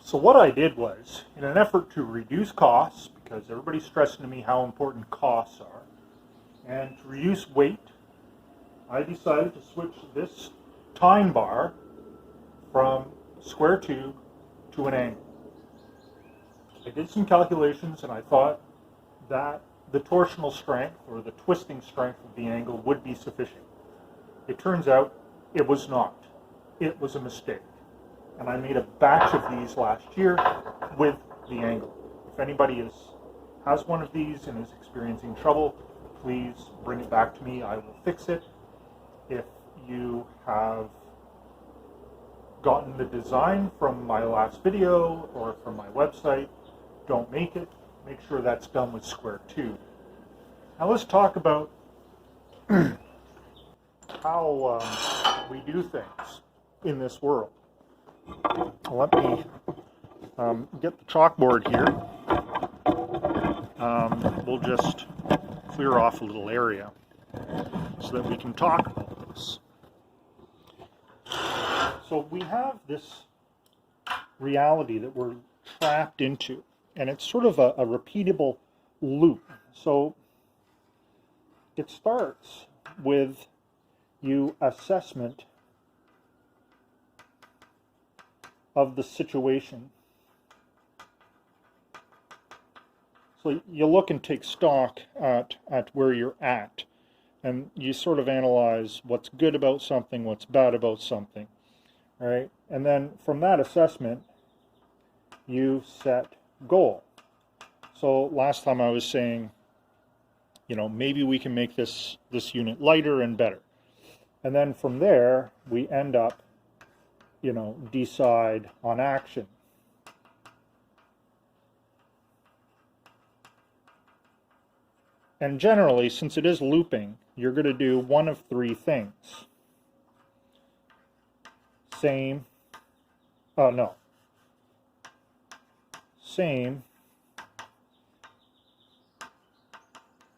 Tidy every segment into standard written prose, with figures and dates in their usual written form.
So what I did was, in an effort to reduce costs, because everybody's stressing to me how important costs are, and to reduce weight, I decided to switch this tine bar from square tube to an angle. I did some calculations and I thought that the torsional strength or the twisting strength of the angle would be sufficient. It turns out it was not. It was a mistake. And I made a batch of these last year with the angle. If anybody has one of these and is experiencing trouble, please bring it back to me. I will fix it. If you have gotten the design from my last video or from my website, don't make it. Make sure that's done with square tube. Now let's talk about how we do things in this world. Let me get the chalkboard here. We'll just clear off a little area so that we can talk about this. So we have this reality that we're trapped into, and it's sort of a repeatable loop. So it starts with you assessment of the situation. So you look and take stock at where you're at, and you sort of analyze what's good about something, what's bad about something, right? And then from that assessment, you set goal. So last time I was saying, maybe we can make this unit lighter and better. And then from there, we end up, decide on action. And generally, since it is looping, you're going to do one of three things. Same,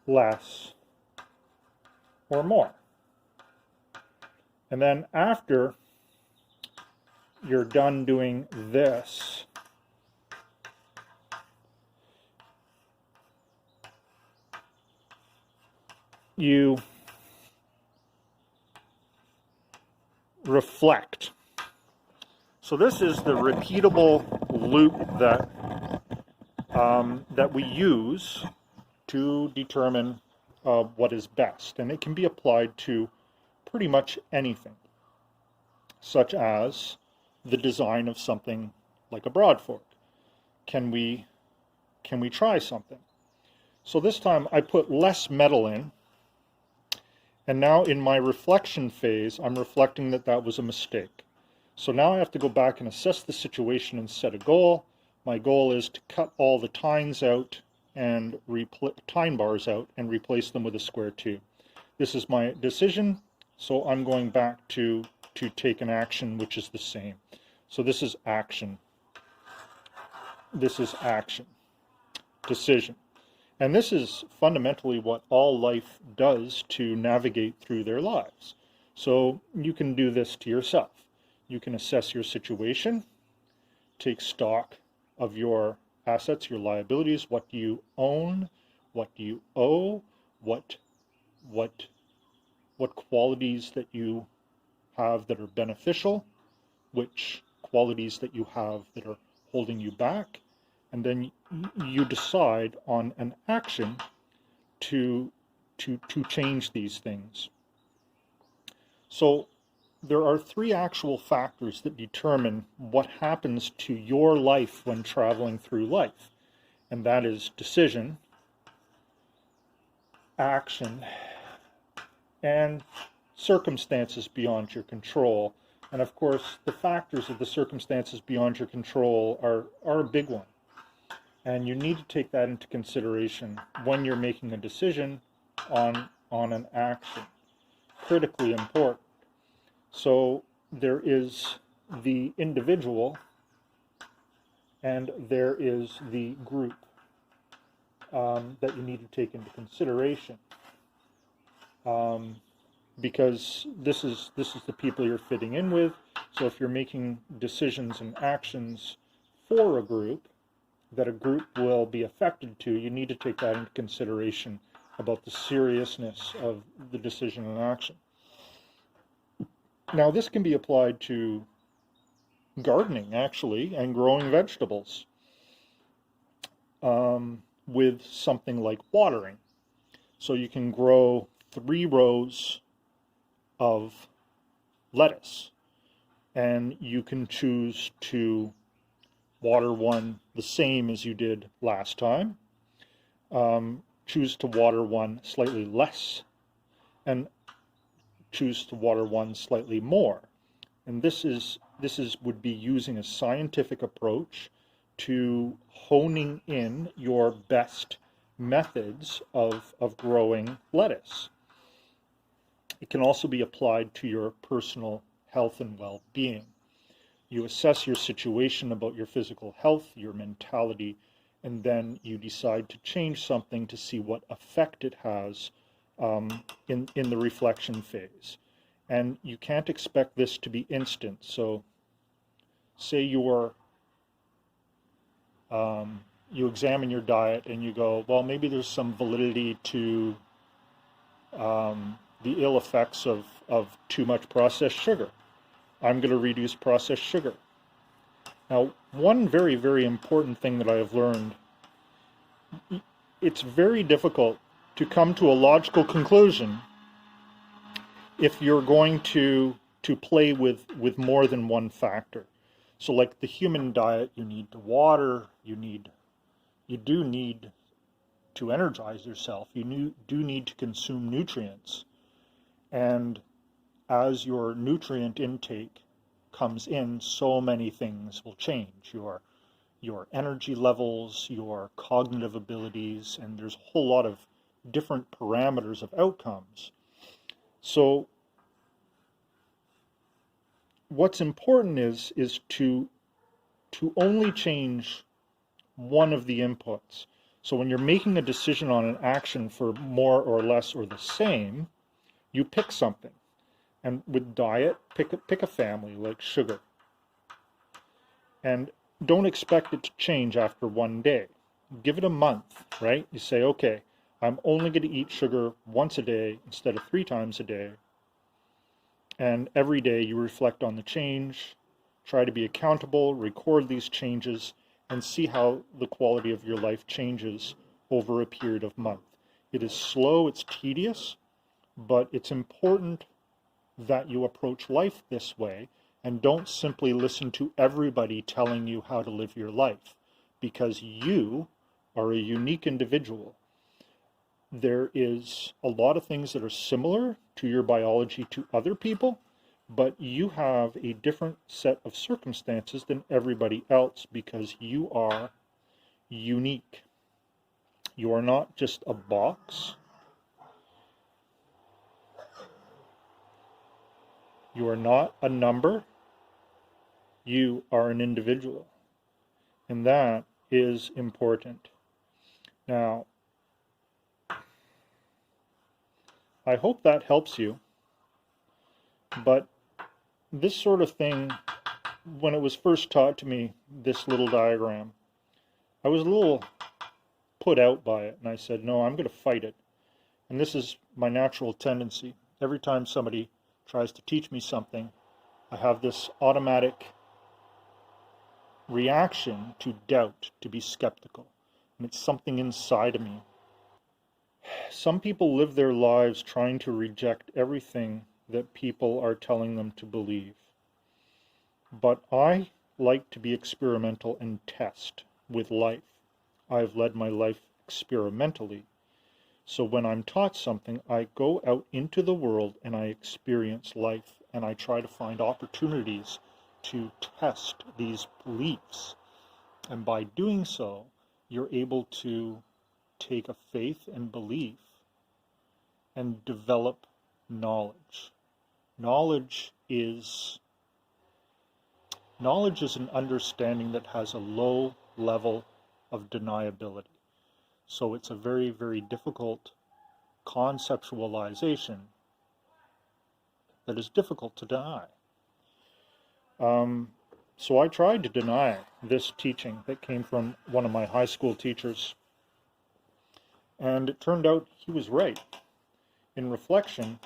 less, or more. And then after you're done doing this, you reflect. So this is the repeatable loop that we use to determine what is best, and it can be applied to pretty much anything, such as the design of something like a Broadfork. Can we try something? So this time I put less metal in, and now in my reflection phase, I'm reflecting that was a mistake. So now I have to go back and assess the situation and set a goal. My goal is to cut all the tines out and tine bars out and replace them with a square tube. This is my decision, so I'm going back to take an action which is the same. So this is action. This is action. Decision. And this is fundamentally what all life does to navigate through their lives. So you can do this to yourself. You can assess your situation, take stock of your assets, your liabilities, what do you own, what do you owe, what qualities that you have that are beneficial, which qualities that you have that are holding you back, and then you decide on an action to change these things. So there are three actual factors that determine what happens to your life when traveling through life, and that is decision, action, and circumstances beyond your control. And of course, the factors of the circumstances beyond your control are a big one. And you need to take that into consideration when you're making a decision on an action. Critically important. So there is the individual and there is the group that you need to take into consideration. Because this is the people you're fitting in with. So if you're making decisions and actions for a group that a group will be affected to, you need to take that into consideration about the seriousness of the decision and action. Now, this can be applied to gardening, actually, and growing vegetables with something like watering. So you can grow 3 rows of lettuce, and you can choose to water one the same as you did last time, choose to water one slightly less, and choose to water one slightly more. And this would be using a scientific approach to honing in your best methods of growing lettuce. It can also be applied to your personal health and well-being. You assess your situation about your physical health, your mentality, and then you decide to change something to see what effect it has in the reflection phase. And you can't expect this to be instant. So say you examine your diet and you go, well, maybe there's some validity to the ill effects of too much processed sugar. I'm going to reduce processed sugar. Now, one very, very important thing that I have learned, it's very difficult to come to a logical conclusion if you're going to play with more than one factor. So like the human diet, you need to water, you do need to energize yourself, you do need to consume nutrients. And as your nutrient intake comes in, so many things will change. Your energy levels, your cognitive abilities, and there's a whole lot of different parameters of outcomes. So what's important is to only change one of the inputs. So when you're making a decision on an action for more or less or the same, you pick something. And with diet, pick a family like sugar. And don't expect it to change after one day. Give it a month, right? You say, okay, I'm only going to eat sugar once a day instead of 3 times a day. And every day you reflect on the change, try to be accountable, record these changes, and see how the quality of your life changes over a period of month. It is slow, it's tedious, but it's important that you approach life this way and don't simply listen to everybody telling you how to live your life, because you are a unique individual. There is a lot of things that are similar to your biology to other people, but you have a different set of circumstances than everybody else because you are unique. You are not just a box. You are not a number. You are an individual. And that is important. Now, I hope that helps you. But this sort of thing, when it was first taught to me, this little diagram, I was a little put out by it. And I said, no, I'm going to fight it. And this is my natural tendency. Every time somebody tries to teach me something, I have this automatic reaction to doubt, to be skeptical. And it's something inside of me. Some people live their lives trying to reject everything that people are telling them to believe. But I like to be experimental and test with life. I've led my life experimentally. So when I'm taught something, I go out into the world and I experience life, and I try to find opportunities to test these beliefs. And by doing so, you're able to take a faith and belief and develop knowledge. Knowledge is an understanding that has a low level of deniability. So it's a very, very difficult conceptualization that is difficult to deny. So I tried to deny this teaching that came from one of my high school teachers. And it turned out he was right. In reflection,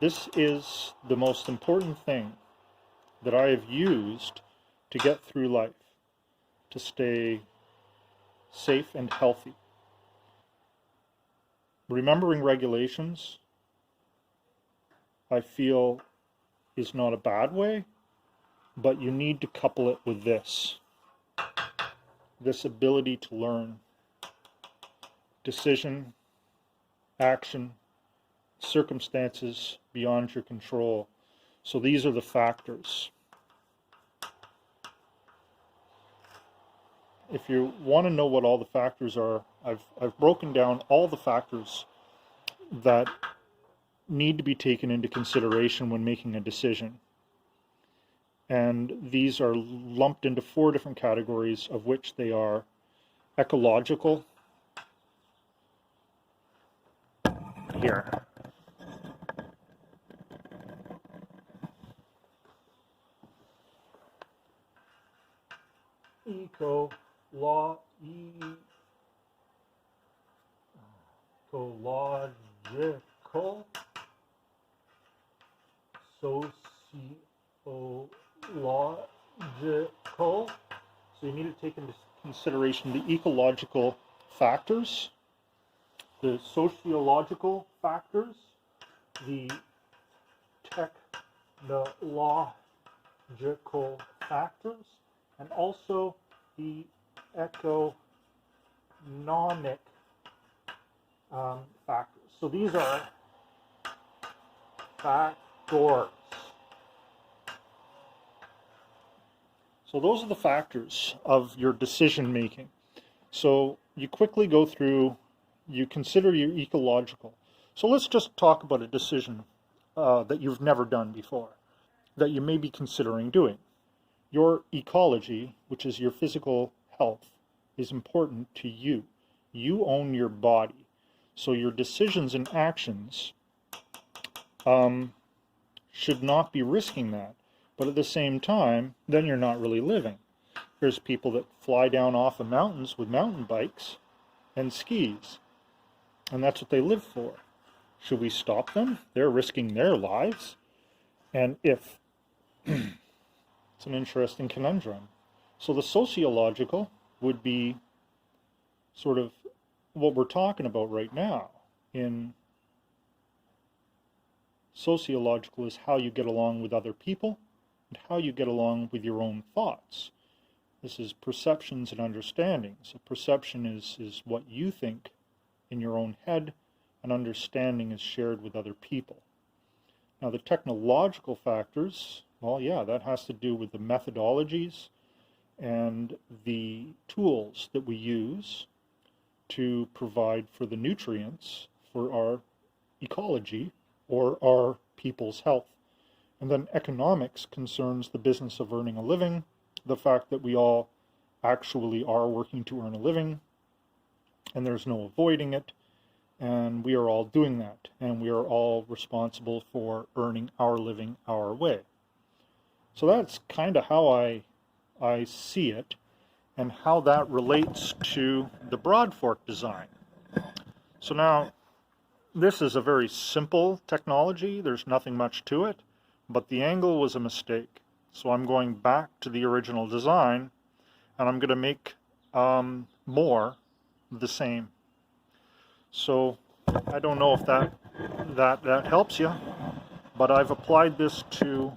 this is the most important thing that I have used to get through life, to stay safe and healthy. Remembering regulations, I feel, is not a bad way, but you need to couple it with this ability to learn. Decision, action, circumstances beyond your control. So these are the factors. If you want to know what all the factors are, I've broken down all the factors that need to be taken into consideration when making a decision. And these are lumped into 4 different categories, of which they are ecological. Here. Ecological, sociological. So you need to take into consideration the ecological factors, the sociological factors, the technological factors, and also the economic factors. So these are factors. So those are the factors of your decision making. So you quickly go through, you consider your ecological. So let's just talk about a decision that you've never done before, that you may be considering doing. Your ecology, which is your physical health, is important to you. You own your body. So your decisions and actions should not be risking that. But at the same time, then you're not really living. There's people that fly down off of mountains with mountain bikes and skis. And that's what they live for. Should we stop them? They're risking their lives. And if it's an interesting conundrum. So the sociological would be sort of what we're talking about right now. In sociological is how you get along with other people and how you get along with your own thoughts. This is perceptions and understanding. So perception is what you think in your own head, and understanding is shared with other people. Now the technological factors, well, yeah, that has to do with the methodologies and the tools that we use to provide for the nutrients for our ecology or our people's health. And then economics concerns the business of earning a living, the fact that we all actually are working to earn a living, and there's no avoiding it, and we are all doing that, and we are all responsible for earning our living our way. So that's kind of how I see it, and how that relates to the Broadfork design. So now, this is a very simple technology. There's nothing much to it, but the angle was a mistake. So I'm going back to the original design, and I'm going to make more the same. So I don't know if that helps you, but I've applied this to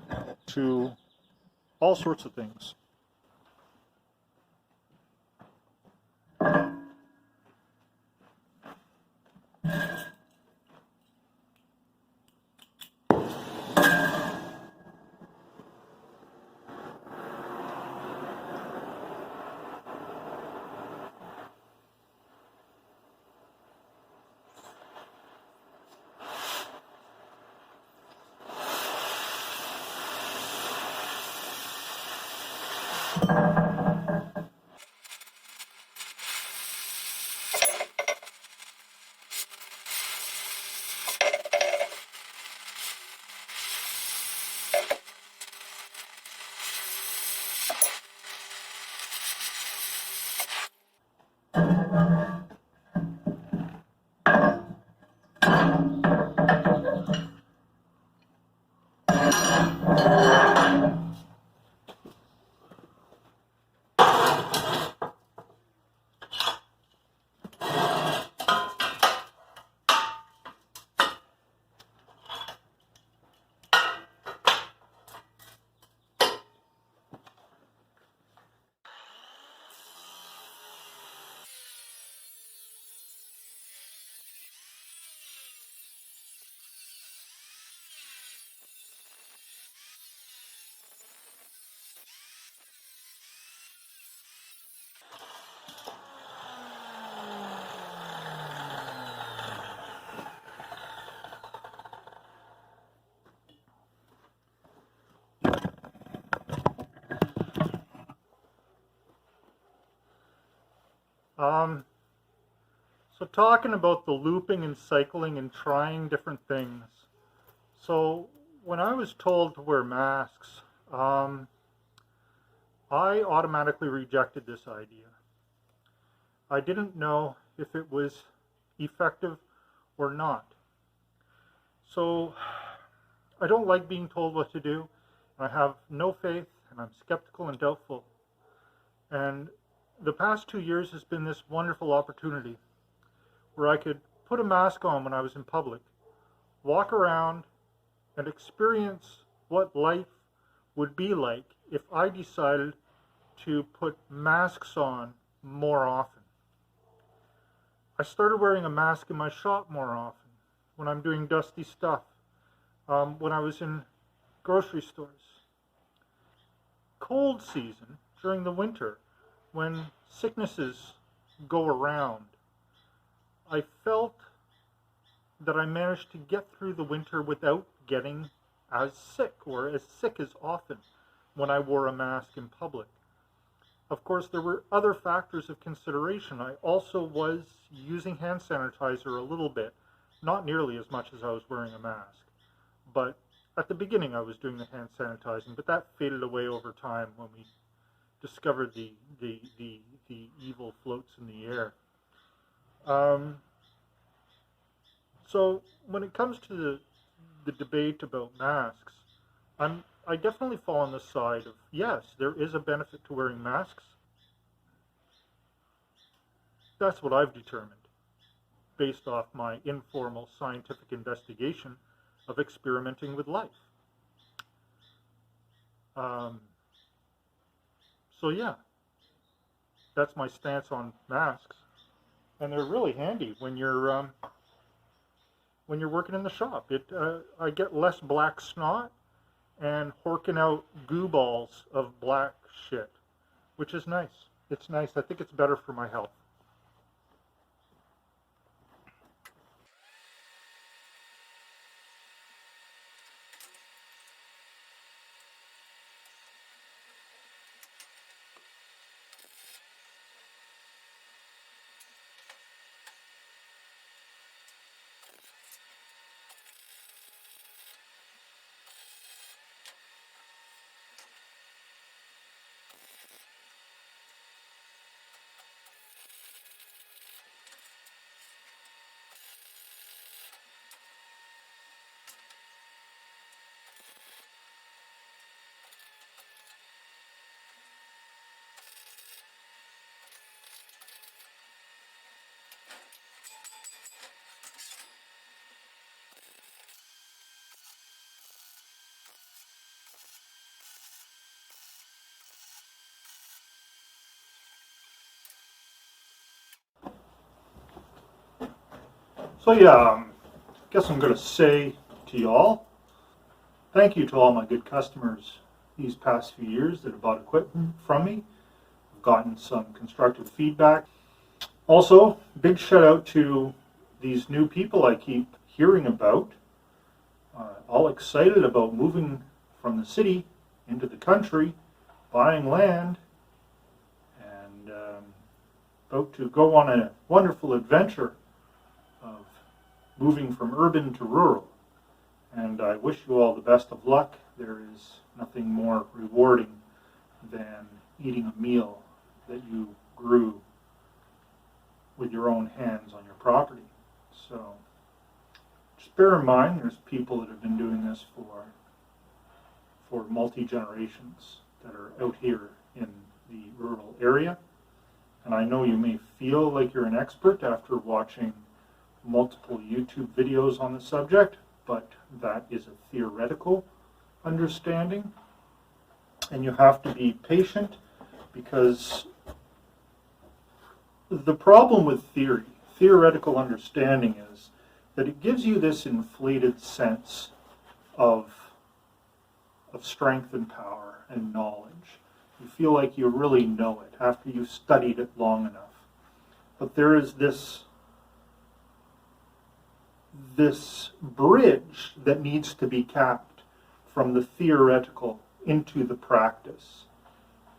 all sorts of things. Um, so talking about the looping and cycling and trying different things. So when I was told to wear masks, I automatically rejected this idea. I didn't know if it was effective or not. So I don't like being told what to do. I have no faith, and I'm skeptical and doubtful. And the past 2 years has been this wonderful opportunity where I could put a mask on when I was in public, walk around, and experience what life would be like if I decided to put masks on more often. I started wearing a mask in my shop more often, when I'm doing dusty stuff, when I was in grocery stores. Cold season, during the winter, when sicknesses go around, I felt that I managed to get through the winter without getting as sick, or as sick as often, when I wore a mask in public. Of course, there were other factors of consideration. I also was using hand sanitizer a little bit, not nearly as much as I was wearing a mask. But at the beginning I was doing the hand sanitizing, but that faded away over time when we discovered the evil floats in the air. So when it comes to the debate about masks, I definitely fall on the side of, yes, there is a benefit to wearing masks. That's what I've determined, based off my informal scientific investigation of experimenting with life. So yeah, that's my stance on masks, and they're really handy when you're working in the shop. I get less black snot and horking out goo balls of black shit, which is nice. It's nice. I think it's better for my health. So yeah, guess I'm going to say to y'all, thank you to all my good customers these past few years that have bought equipment from me. I've gotten some constructive feedback. Also, big shout out to these new people I keep hearing about, all excited about moving from the city into the country, buying land, and about to go on a wonderful adventure of moving from urban to rural. And I wish you all the best of luck. There is nothing more rewarding than eating a meal that you grew with your own hands on your property. So just bear in mind there's people that have been doing this for multi-generations that are out here in the rural area. And I know you may feel like you're an expert after watching multiple YouTube videos on the subject, but that is a theoretical understanding. And you have to be patient, because the problem with theoretical understanding, is that it gives you this inflated sense of strength and power and knowledge. You feel like you really know it after you've studied it long enough. But there is this bridge that needs to be capped from the theoretical into the practice.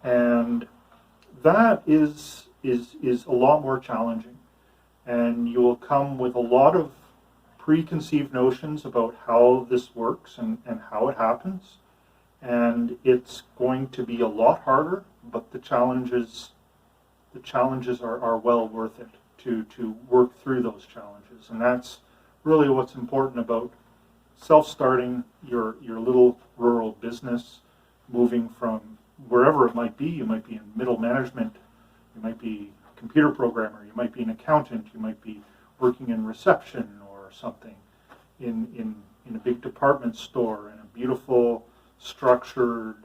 And that is is a lot more challenging. And you will come with a lot of preconceived notions about how this works and how it happens. And it's going to be a lot harder, but the challenges are well worth it to work through those challenges. And that's really what's important about self-starting your little rural business, moving from wherever it might be. You might be in middle management, you might be a computer programmer, you might be an accountant, you might be working in reception or something in a big department store, in a beautiful, structured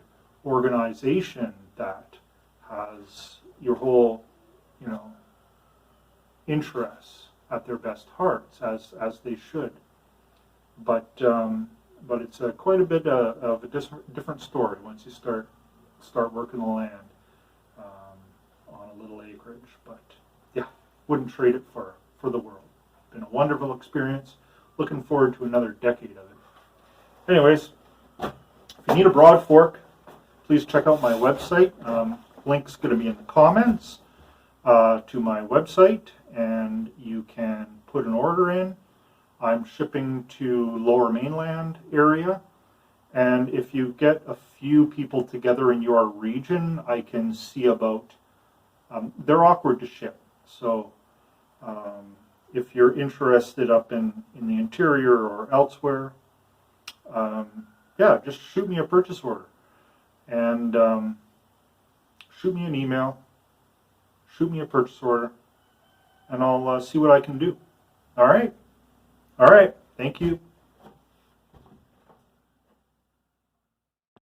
organization that has your whole, interests at their best hearts, as they should. But it's quite a bit of a different story once you start working the land on a little acreage. But yeah, wouldn't trade it for the world. Been a wonderful experience. Looking forward to another decade of it. Anyways, if you need a broad fork, please check out my website. Link's going to be in the comments to my website, and you can put an order in. I'm shipping to Lower Mainland area, and if you get a few people together in your region, I can see about, they're awkward to ship, so if you're interested up in the interior or elsewhere, yeah, just shoot me a purchase order, and shoot me an email, shoot me a purchase order, and I'll see what I can do. All right? All right. Thank you.